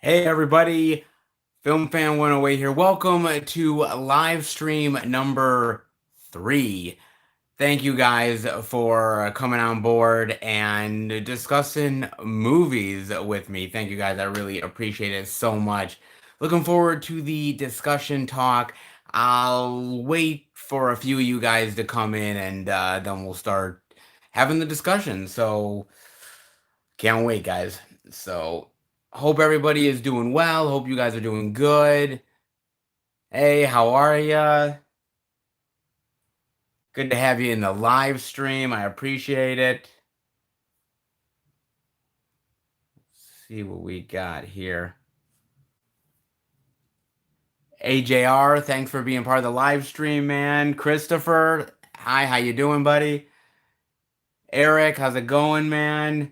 Hey everybody, Film Fan 108 here. Welcome to live stream number 3. Thank you guys for coming on board and discussing movies with me. Thank you guys. I really appreciate it so much. Looking forward to the discussion talk. I'll wait for a few of you guys to come in and then we'll start having the discussion. So can't wait, guys. So, hope everybody is doing well. Hope you guys are doing good. Hey, how are ya? Good to have you in the live stream. I appreciate it. Let's see what we got here. AJR, thanks for being part of the live stream, man. Christopher, hi, how you doing, buddy? Eric, how's it going, man?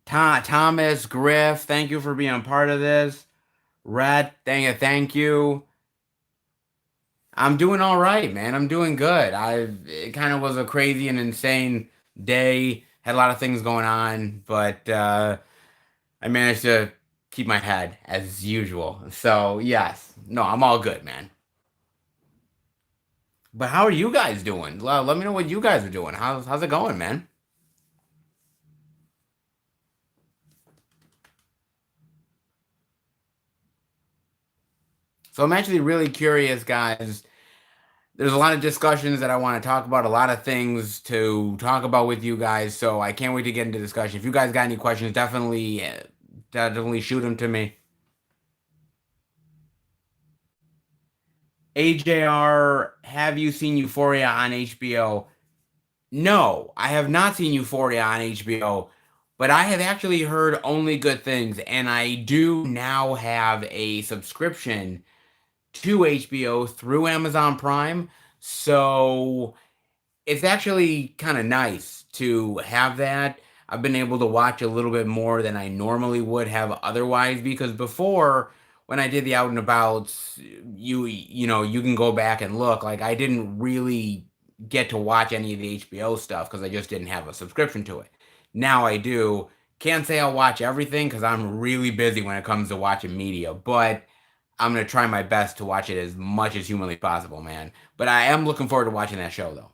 Thomas, Griff, thank you for being a part of this. Rhett, thank you. I'm doing all right, man. I'm doing good. It kind of was a crazy and insane day. Had a lot of things going on, but I managed to keep my head as usual. So yes, no, I'm all good, man. But how are you guys doing? Let me know what you guys are doing. How's it going, man? So I'm actually really curious, guys. There's a lot of discussions that I want to talk about, a lot of things to talk about with you guys. So I can't wait to get into discussion. If you guys got any questions, definitely shoot them to me. AJR, have you seen Euphoria on HBO? No, I have not seen Euphoria on HBO, but I have actually heard only good things, and I do now have a subscription to HBO through Amazon Prime. So it's actually kind of nice to have that. I've been able to watch a little bit more than I normally would have otherwise because before when I did the out and abouts, you can go back and look. Like I didn't really get to watch any of the HBO stuff because I just didn't have a subscription to it. Now I do. Can't say I'll watch everything because I'm really busy when it comes to watching media, but I'm gonna try my best to watch it as much as humanly possible, man. But I am looking forward to watching that show though.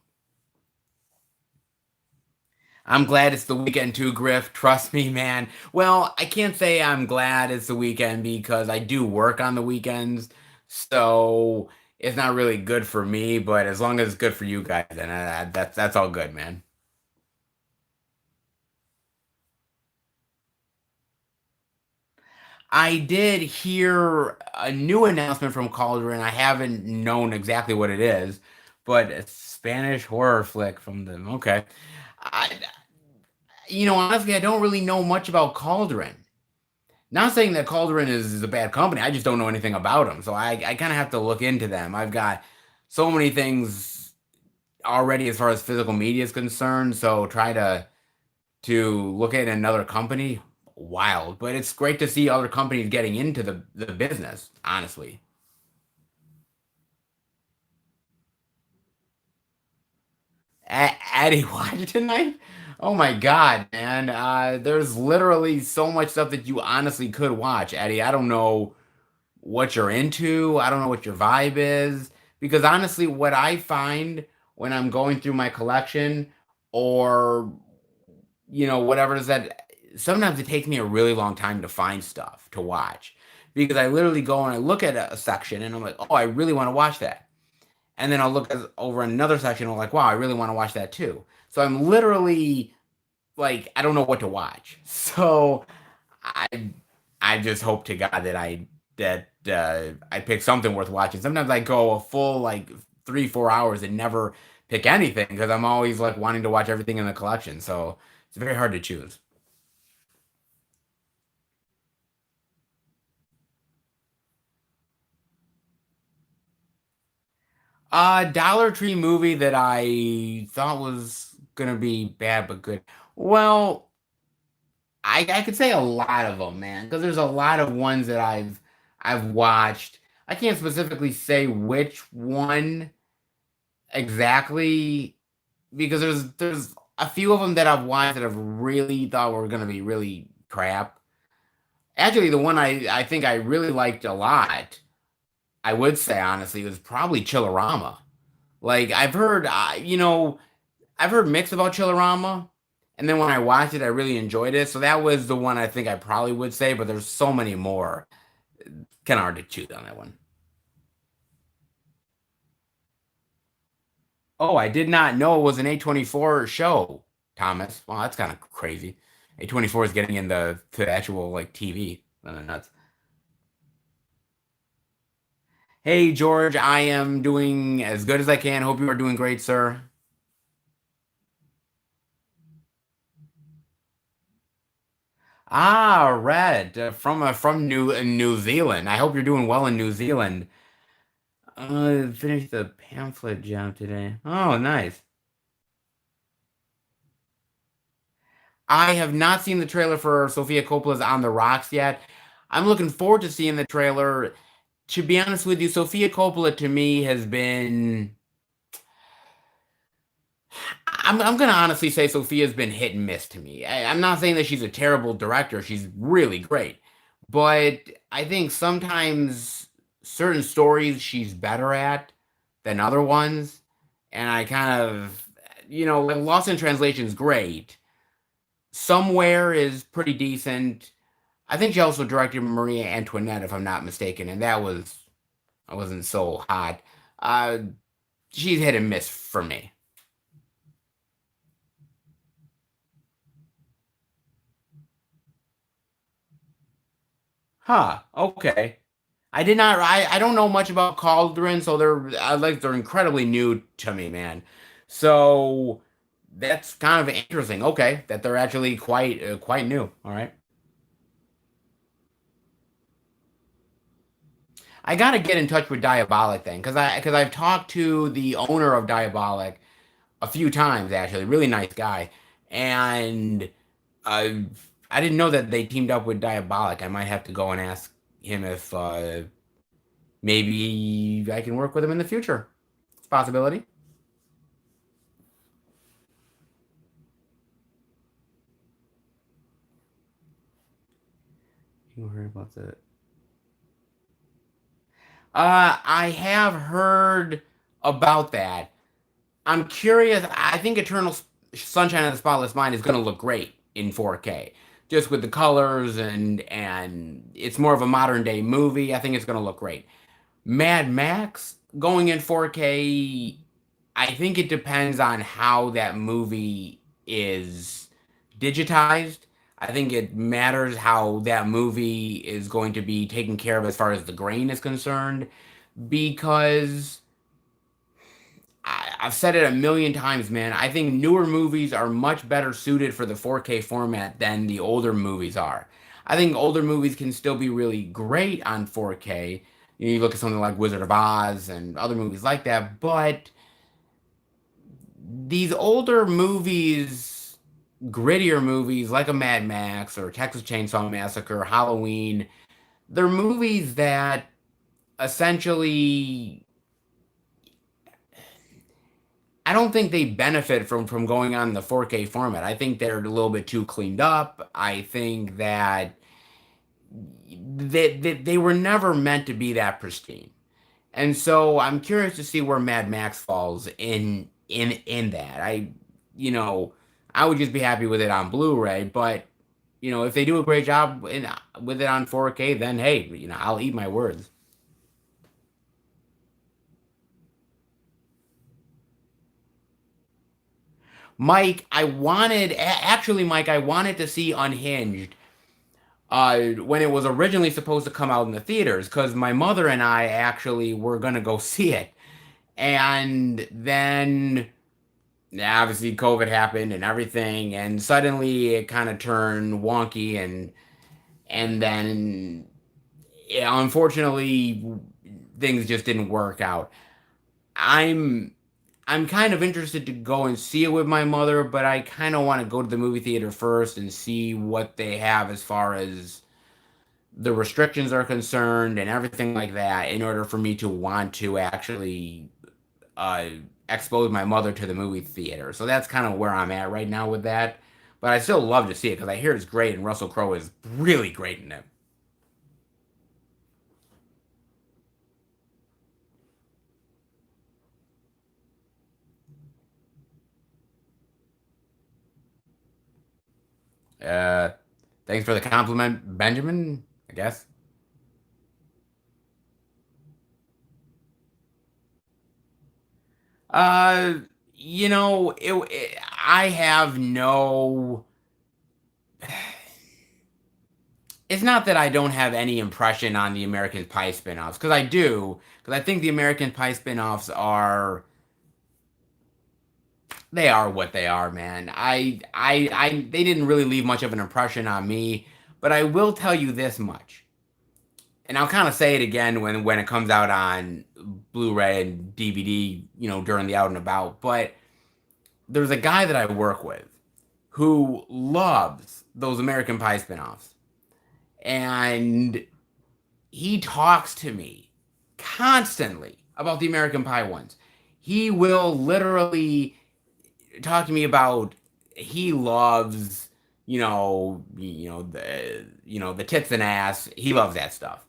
I'm glad it's the weekend too, Griff. Trust me, man. Well, I can't say I'm glad it's the weekend because I do work on the weekends. So it's not really good for me, but as long as it's good for you guys, then that's all good, man. I did hear a new announcement from Cauldron. I haven't known exactly what it is, but a Spanish horror flick from them. Okay. I, honestly, I don't really know much about Cauldron. Not saying that Cauldron is a bad company. I just don't know anything about them. So I kind of have to look into them. I've got so many things already as far as physical media is concerned. So try to look at another company, wild. But it's great to see other companies getting into the business, honestly. Addie watch tonight? Oh my God, man. There's literally so much stuff that you honestly could watch, Eddie. I don't know what you're into. I don't know what your vibe is. Because honestly, what I find when I'm going through my collection or, whatever it is that sometimes it takes me a really long time to find stuff to watch. Because I literally go and I look at a section and I'm like, oh, I really want to watch that. And then I'll look over another section and I'm like, wow, I really want to watch that too. So I'm literally like, I don't know what to watch. So I I just hope to God that I pick something worth watching. Sometimes I go a full like 3 4 hours and never pick anything because I'm always like wanting to watch everything in the collection. So it's very hard to choose. Dollar Tree movie that I thought was gonna be bad but good. Well, I could say a lot of them, man, because there's a lot of ones that I've watched. I can't specifically say which one exactly because there's a few of them that I've watched that I've really thought were gonna be really crap, Actually, the one I think I really liked a lot, I would say honestly, was probably Chillerama. Like I've heard mixed about Chillerama, and then when I watched it, I really enjoyed it. So that was the one I think I probably would say, but there's so many more. Kind of hard to choose on that one. Oh, I did not know it was an A24 show, Thomas. Well, that's kind of crazy. A24 is getting into to actual like TV. Nuts. Hey, George, I am doing as good as I can. Hope you are doing great, sir. Ah, Red, from New Zealand. I hope you're doing well in New Zealand. Finished the pamphlet job today. Oh, nice. I have not seen the trailer for Sofia Coppola's On the Rocks yet. I'm looking forward to seeing the trailer. To be honest with you, Sofia Coppola to me has been. I'm gonna honestly say Sophia's been hit and miss to me. I'm not saying that she's a terrible director. She's really great, but I think sometimes certain stories she's better at than other ones, and I kind of, like Lost in Translation is great. Somewhere is pretty decent. I think she also directed Maria Antoinette, if I'm not mistaken, and that was I wasn't so hot. Uh, she's hit and miss for me. Huh. Okay. I did not. I don't know much about Cauldron, so they're incredibly new to me, man. So that's kind of interesting. Okay, that they're actually quite new. All right. I gotta get in touch with Diabolic then, because I've talked to the owner of Diabolic a few times actually. Really nice guy, and I I didn't know that they teamed up with Diabolic. I might have to go and ask him if maybe I can work with him in the future. It's a possibility. You heard about that? I have heard about that. I'm curious. I think Sunshine of the Spotless Mind is going to look great in 4K, just with the colors and it's more of a modern day movie. I think it's going to look great. Mad Max going in 4K, I think it depends on how that movie is digitized. I think it matters how that movie is going to be taken care of as far as the grain is concerned, because I've said it a million times, man. I think newer movies are much better suited for the 4K format than the older movies are. I think older movies can still be really great on 4K. You look at something like Wizard of Oz and other movies like that, but these older movies, grittier movies like a Mad Max or Texas Chainsaw Massacre, Halloween, they're movies that essentially I don't think they benefit from going on the 4K format. I think they're a little bit too cleaned up. I think that they were never meant to be that pristine. And so I'm curious to see where Mad Max falls in that. You know, I would just be happy with it on Blu-ray, but if they do a great job with it on 4K, then hey, I'll eat my words. Mike, I wanted to see Unhinged when it was originally supposed to come out in the theaters because my mother and I actually were gonna go see it, and then obviously COVID happened and everything, and suddenly it kind of turned wonky, and then yeah, unfortunately things just didn't work out. I'm I'm kind of interested to go and see it with my mother, but I kind of want to go to the movie theater first and see what they have as far as the restrictions are concerned and everything like that in order for me to want to actually uh, expose my mother to the movie theater. So that's kind of where I'm at right now with that. But I still love to see it because I hear it's great and Russell Crowe is really great in it. Uh, Thanks for the compliment, Benjamin, I guess. Uh, I have no. It's not that I don't have any impression on the American Pie spinoffs, because I do, because I think the American Pie spinoffs are they are what they are, man. They didn't really leave much of an impression on me, but I will tell you this much, and I'll kind of say it again when it comes out on Blu-ray and DVD, during the out and about. But there's a guy that I work with who loves those American Pie spinoffs, and he talks to me constantly about the American Pie ones. He will literally talk to me about he loves, the tits and ass. He loves that stuff.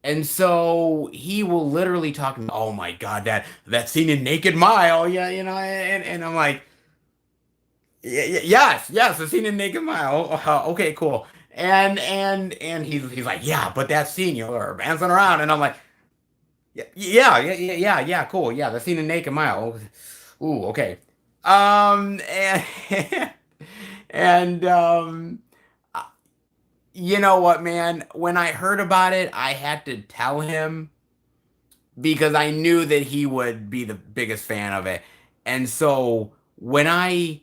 And so he will literally talk to me, oh my god, that scene in Naked Mile, yeah, and I'm like, yes, the scene in Naked Mile. Okay, cool. And he's like, yeah, but that scene, are bouncing around, and I'm like, yeah, cool, yeah, the scene in Naked Mile. Ooh, okay. And and you know what, man? When I heard about it, I had to tell him because I knew that he would be the biggest fan of it. And so when I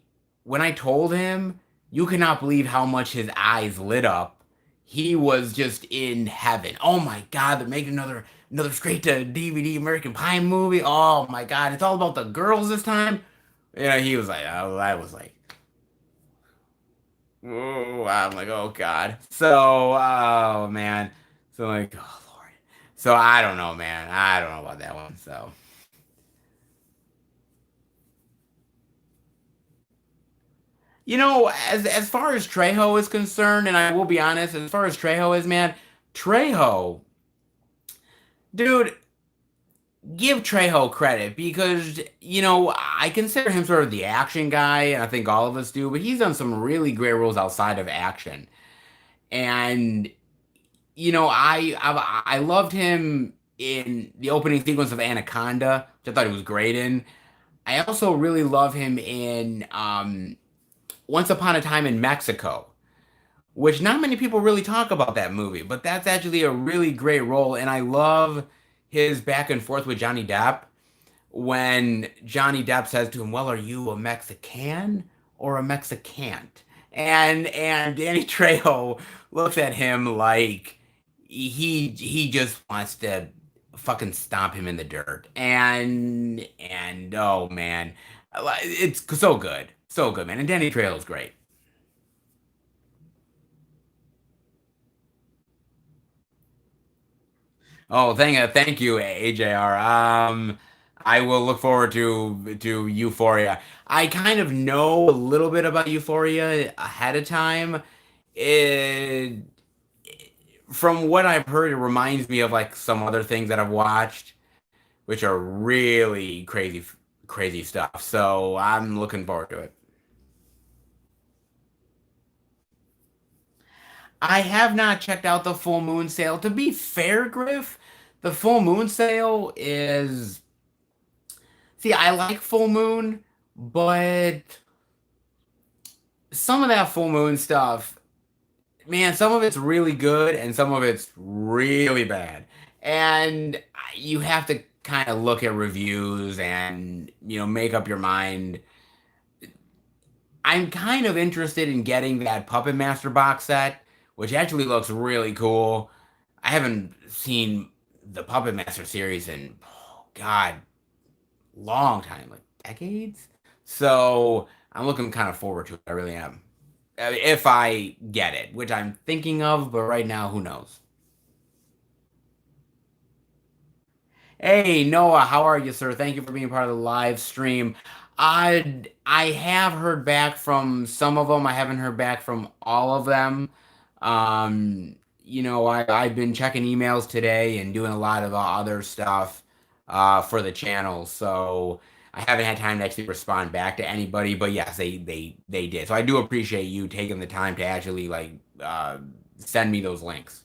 told him, you cannot believe how much his eyes lit up. He was just in heaven. Oh my God, they're making another straight to DVD American Pie movie. Oh my God, it's all about the girls this time. He was like, oh, I was like, oh, I'm like, oh God. So, oh man. So like, oh Lord. So I don't know, man. I don't know about that one. So, as far as Trejo is concerned, and I will be honest, as far as Trejo is, man, Trejo, dude, give Trejo credit because, I consider him sort of the action guy, and I think all of us do, but he's done some really great roles outside of action. And, I loved him in the opening sequence of Anaconda, which I thought he was great in. I also really love him in Once Upon a Time in Mexico, which not many people really talk about that movie, but that's actually a really great role. And I love his back and forth with Johnny Depp when Johnny Depp says to him, "Well, are you a Mexican or a Mexicant?" And Danny Trejo looks at him like he just wants to fucking stomp him in the dirt. And oh man, it's so good, man. And Danny Trejo's great. Oh, thank you, AJR. I will look forward to Euphoria. I kind of know a little bit about Euphoria ahead of time. It, from what I've heard, it reminds me of like some other things that I've watched, which are really crazy stuff. So I'm looking forward to it. I have not checked out the Full Moon Sale. To be fair, Griff, the Full Moon Sale is. See, I like Full Moon, but some of that Full Moon stuff, man, some of it's really good and some of it's really bad. And you have to kind of look at reviews and, make up your mind. I'm kind of interested in getting that Puppet Master box set, which actually looks really cool. I haven't seen the Puppet Master series in, oh, God, long time, like decades. So I'm looking kind of forward to it. I really am. If I get it, which I'm thinking of, but right now, who knows? Hey, Noah, how are you, sir? Thank you for being part of the live stream. I have heard back from some of them. I haven't heard back from all of them. I've been checking emails today and doing a lot of other stuff for the channel. So I haven't had time to actually respond back to anybody, but yes, they did. So I do appreciate you taking the time to actually like send me those links.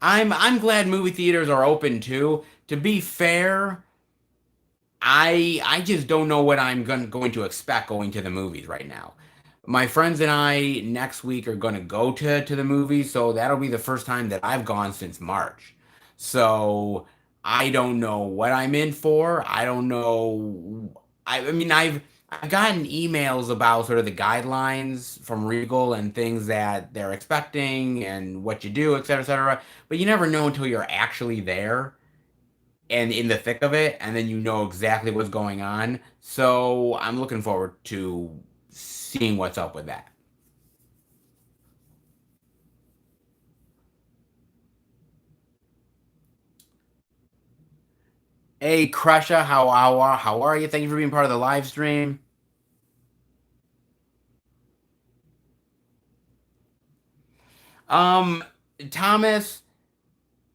I'm glad movie theaters are open too. To be fair, I just don't know what I'm going to expect going to the movies right now. My friends and I next week are going to go to the movies, so that'll be the first time that I've gone since March. So I don't know what I'm in for. I don't know. I mean, I've gotten emails about sort of the guidelines from Regal and things that they're expecting and what you do, et cetera, et cetera. But you never know until you're actually there and in the thick of it, and then you know exactly what's going on. So I'm looking forward to seeing what's up with that. Hey, Crusha, how are you? Thank you for being part of the live stream. Um, Thomas,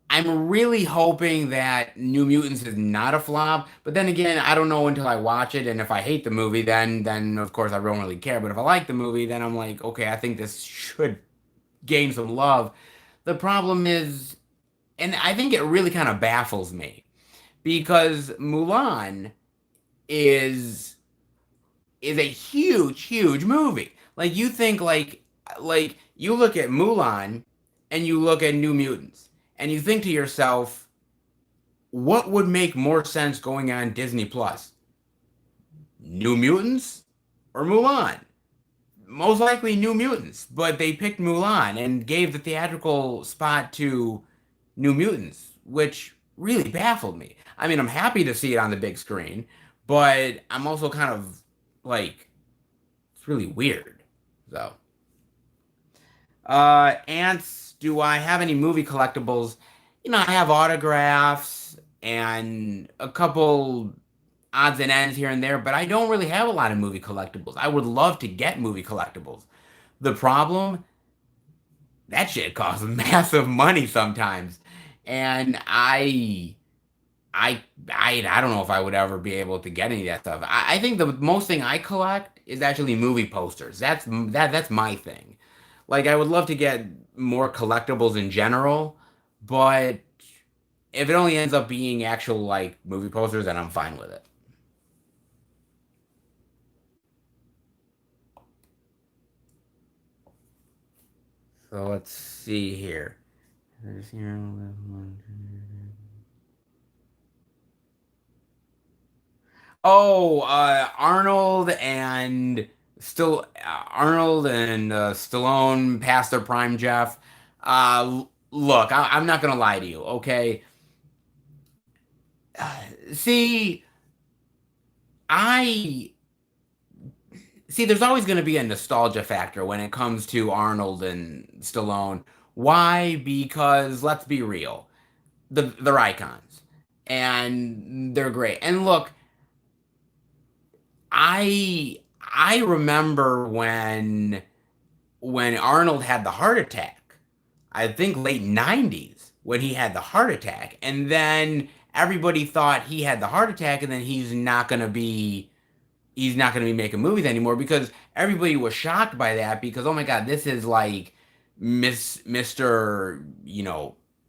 I'm really hoping that New Mutants is not a flop, but then again, I don't know until I watch it, and if I hate the movie, then of course I don't really care. But if I like the movie, then I'm like, okay, I think this should gain some love. The problem is, and I think it really kind of baffles me because Mulan is is a huge movie. Like you think like you look at Mulan and you look at New Mutants and you think to yourself, what would make more sense going on Disney Plus? New Mutants or Mulan? Most likely New Mutants, but they picked Mulan and gave the theatrical spot to New Mutants, which really baffled me. I mean, I'm happy to see it on the big screen, but I'm also kind of like, it's really weird. So, Ants, do I have any movie collectibles? You know, I have autographs and a couple odds and ends here and there, but I don't really have a lot of movie collectibles. I would love to get movie collectibles. The problem, that shit costs massive money sometimes. And I don't know if I would ever be able to get any of that stuff. I think the most thing I collect is actually movie posters. That's my thing. Like I would love to get more collectibles in general, but if it only ends up being actual like movie posters, then I'm fine with it. So let's see here. Oh, Arnold and Stallone past their prime, Jeff. Look, I'm not gonna lie to you, okay? See, I see. There's always gonna be a nostalgia factor when it comes to Arnold and Stallone. Why? Because let's be real, they're icons, and they're great. And look, I remember when Arnold had the heart attack. I think late 90s when he had the heart attack. And then everybody thought he had the heart attack and then he's not going to be making movies anymore because everybody was shocked by that because oh my god, this is like Mr.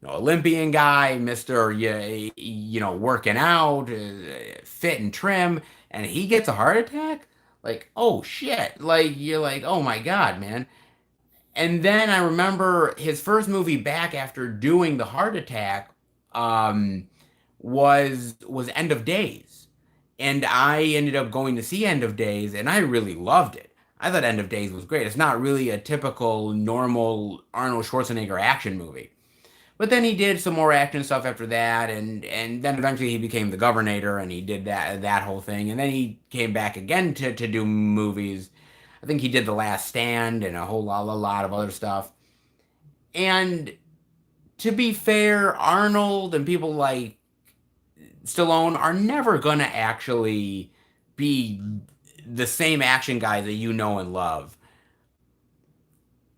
Olympian guy, Mr. working out, fit and trim and he gets a heart attack? Like, oh shit. Like you're like, "Oh my god, man." And then I remember his first movie back after doing the heart attack um, was End of Days, and I ended up going to see End of Days, and I really loved it. I thought End of Days was great. It's not really a typical normal Arnold Schwarzenegger action movie, but then he did some more action stuff after that, and then eventually he became the Governor, and he did that whole thing, and then he came back again to do movies. I think he did The Last Stand and a lot of other stuff. And to be fair, Arnold and people like Stallone are never gonna actually be the same action guy that you know and love.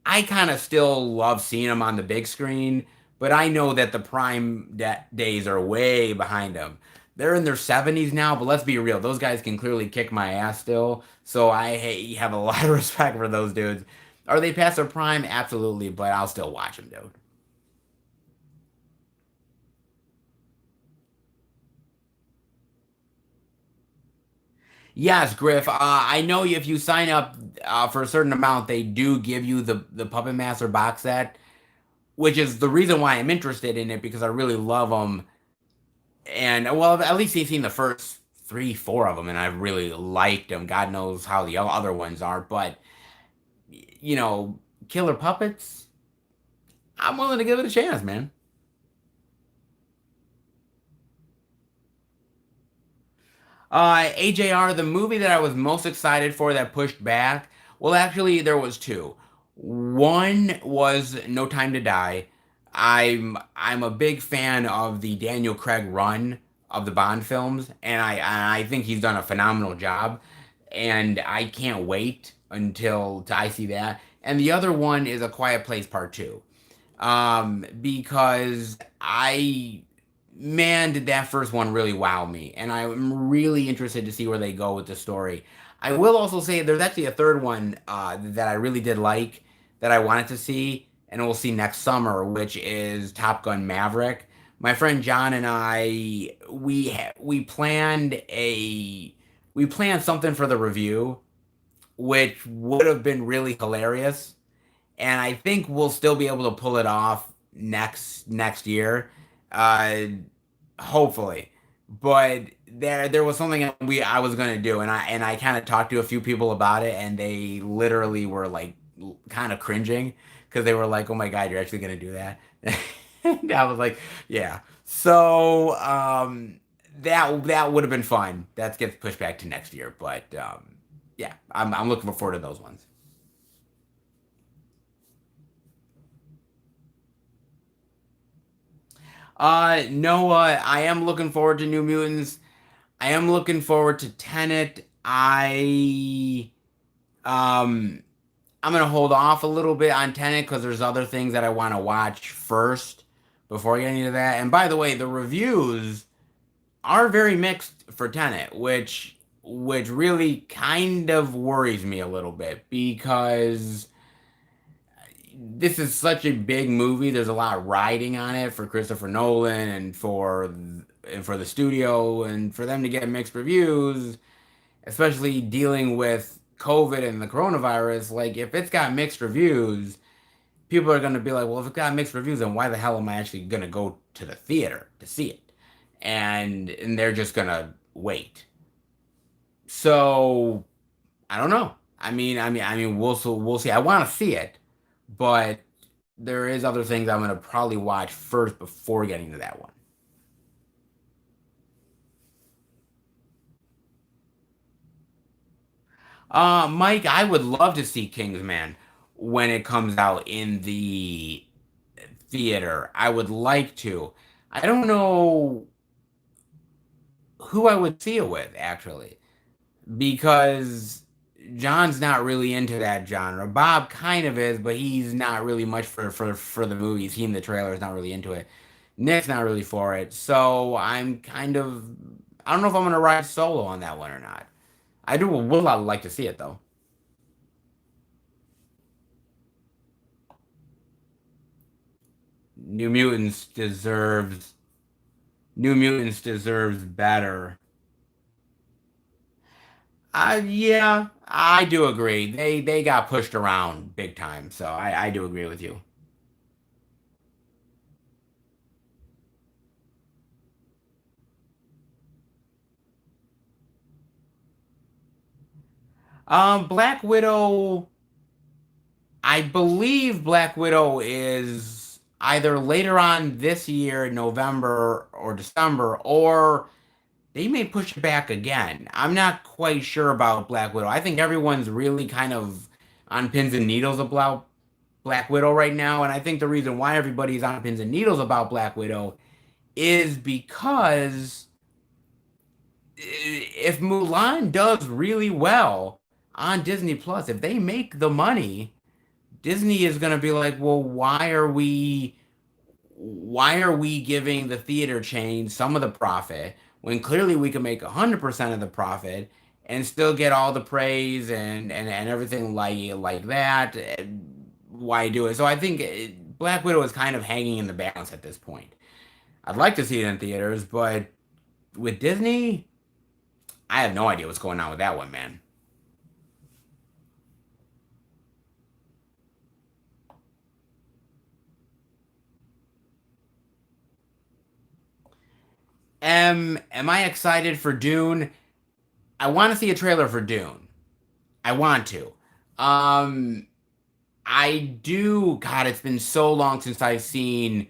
I kind of still love seeing him on the big screen, But I know that the prime days are way behind them. They're in their 70s now, but let's be real. Those guys can clearly kick my ass still. So have a lot of respect for those dudes. Are they past their prime? Absolutely, but I'll still watch them, dude. Yes, Griff. I know if you sign up for a certain amount, they do give you the Puppet Master box set, which is the reason why I'm interested in it because I really love them. And well, at least you've seen the first three, four of them, and I really liked them. God knows how the other ones are, but you know, Killer Puppets, I'm willing to give it a chance, man. AJR, the movie that I was most excited for that pushed back. Well, actually, there was two. One was No Time to Die. I'm a big fan of the Daniel Craig run of the Bond films, and I think he's done a phenomenal job. And I can't wait until I see that. And the other one is A Quiet Place Part Two, because man, did that first one really wow me, and I'm really interested to see where they go with the story. I will also say there's actually a third one that I really did like that I wanted to see, and we'll see next summer, which is Top Gun Maverick. My friend John and I, we planned something for the review, which would have been really hilarious, and I think we'll still be able to pull it off next year, uh, hopefully. But there was something I was gonna do, and I kind of talked to a few people about it, and they literally were like kind of cringing because they were like, "Oh my God, you're actually gonna do that?" And I was like, "Yeah." So that would have been fun. That gets pushed back to next year, but yeah, I'm looking forward to those ones. Noah, I am looking forward to New Mutants. I am looking forward to Tenet. Um I'm gonna hold off a little bit on Tenet because there's other things that I want to watch first before getting into that. And by the way, the reviews are very mixed for Tenet, which really kind of worries me a little bit because this is such a big movie. There's a lot riding on it for Christopher Nolan and for the studio and for them to get mixed reviews, especially dealing with COVID and the coronavirus. Like if it's got mixed reviews, people are gonna be like, well, if it's got mixed reviews, then why the hell am I actually gonna go to the theater to see it? And they're just gonna wait. So I don't know. We'll see. I want to see it, but there is other things I'm gonna probably watch first before getting to that one. Mike, I would love to see Kingsman when it comes out in the theater. I would like to. I don't know who I would see it with actually, because John's not really into that genre. Bob kind of is, but he's not really much for the movies. He in the trailer is not really into it. Nick's not really for it. So I'm kind of I don't know if I'm gonna ride solo on that one or not. I do would like to see it though. New Mutants deserves New Mutants deserves better. Yeah, I do agree. They got pushed around big time, so I do agree with you. Black Widow, I believe Black Widow is either later on this year, November or December, or they may push it back again. I'm not quite sure about Black Widow. I think everyone's really kind of on pins and needles about Black Widow right now, and I think the reason why everybody's on pins and needles about Black Widow is because if Mulan does really well on Disney Plus, if they make the money, Disney is going to be like, well, why are we giving the theater chain some of the profit when clearly we can make 100% of the profit and still get all the praise and everything like that? Why do it? So I think Black Widow is kind of hanging in the balance at this point. I'd like to see it in theaters, but with Disney, I have no idea what's going on with that one, man. Am I excited for Dune? I want to see a trailer for Dune. I want to. Um, I do. God, it's been so long since I've seen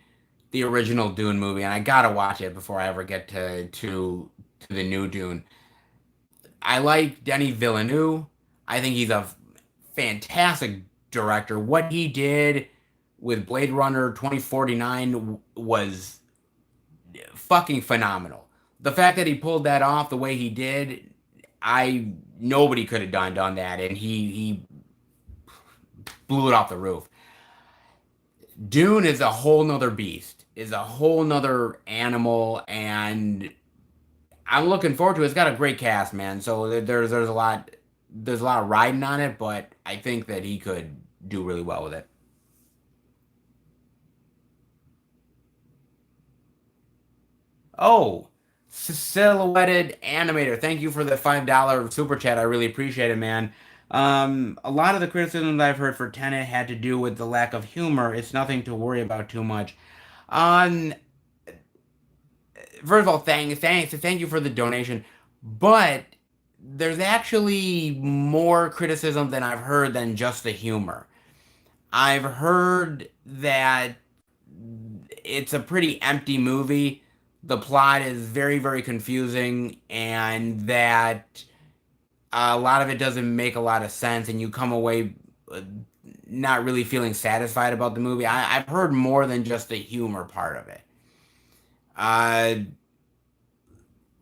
the original Dune movie, and I gotta watch it before I ever get to the new Dune. I like Denis Villeneuve. I think he's a fantastic director. What he did with Blade Runner 2049 was fucking phenomenal. The fact that he pulled that off the way he did, I nobody could have done that, and he blew it off the roof. Dune is a whole nother beast, is a whole nother animal, and I'm looking forward to it. It's got a great cast, man. So there's a lot riding on it, but I think that he could do really well with it. Oh, silhouetted animator. Thank you for the $5 super chat. I really appreciate it, man. A lot of the criticisms I've heard for Tenet had to do with the lack of humor. It's nothing to worry about too much. On First of all, thank you for the donation. But there's actually more criticism than I've heard than just the humor. I've heard that it's a pretty empty movie. The plot is very, very confusing, and that a lot of it doesn't make a lot of sense, and you come away uh, not really feeling satisfied about the movie. I've heard more than just the humor part of it. Uh,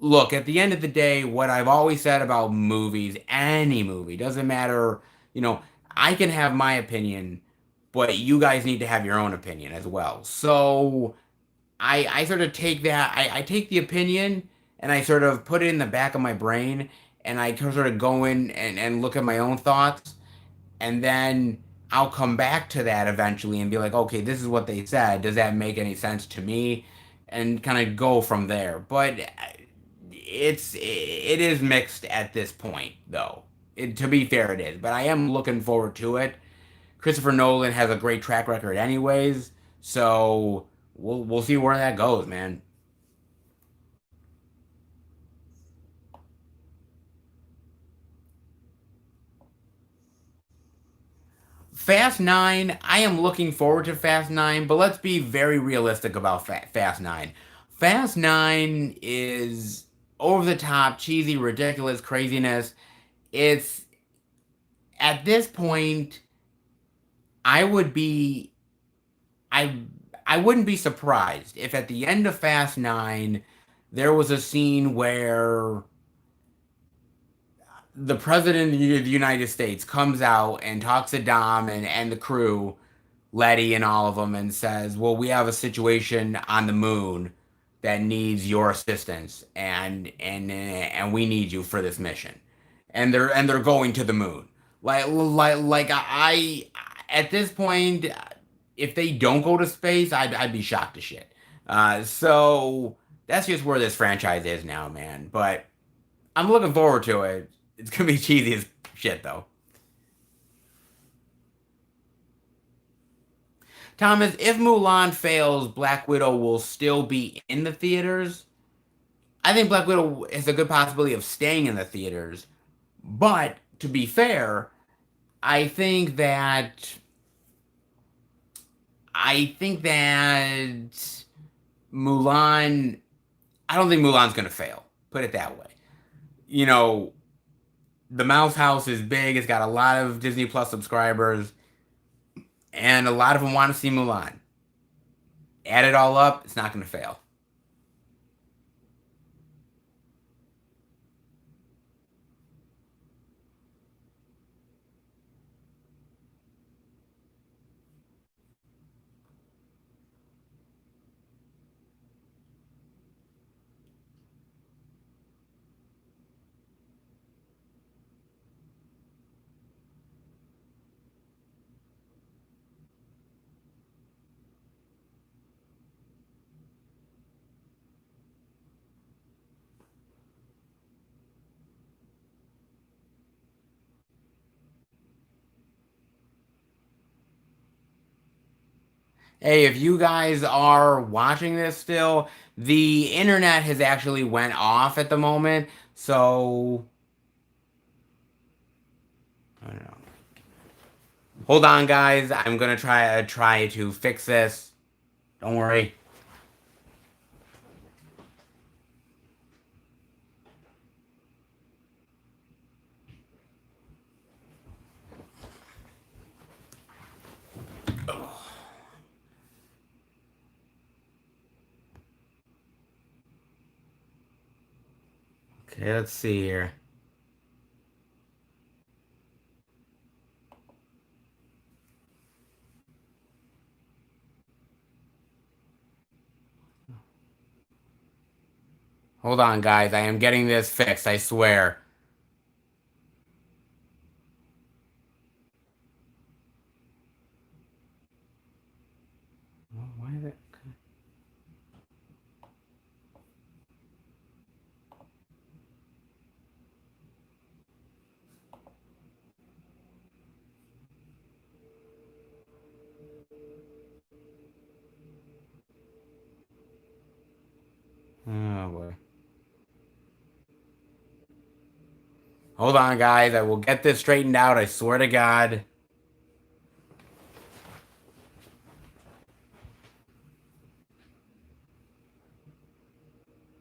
Look, at the end of the day, what I've always said about movies, any movie, doesn't matter, you know, I can have my opinion, but you guys need to have your own opinion as well. So I sort of take that, I take the opinion and I sort of put it in the back of my brain and I sort of go in and look at my own thoughts and then I'll come back to that eventually and be like, okay, this is what they said. Does that make any sense to me? And kind of go from there. But it is mixed at this point, though. To be fair, it is. But I am looking forward to it. Christopher Nolan has a great track record, anyways. So we'll see where that goes, man. Fast Nine, I am looking forward to Fast Nine, but let's be very realistic about Fast Nine. Fast Nine is over the top, cheesy, ridiculous craziness. It's at this point, I would be I I wouldn't be surprised if at the end of Fast Nine there was a scene where the president of the United States comes out and talks to Dom and the crew, Letty and all of them, and says, "Well, we have a situation on the moon that needs your assistance, and we need you for this mission." And they're going to the moon. Like at this point, if they don't go to space, I'd be shocked to shit. So that's just where this franchise is now, man. But I'm looking forward to it. It's gonna be cheesy as shit, though. Thomas, if Mulan fails, Black Widow will still be in the theaters. I think Black Widow has a good possibility of staying in the theaters. But to be fair, I think that I think that Mulan. I don't think Mulan's gonna fail. Put it that way. You know, the Mouse House is big. It's got a lot of Disney Plus subscribers, and a lot of them want to see Mulan. Add it all up, it's not gonna fail. Hey, if you guys are watching this still, the internet has actually went off at the moment, so I don't know. Hold on, guys. I'm gonna try to fix this. Don't worry. Okay, let's see here. Hold on, guys. I am getting this fixed, I swear. Why is it? Oh boy. Hold on, guys. I will get this straightened out. I swear to God.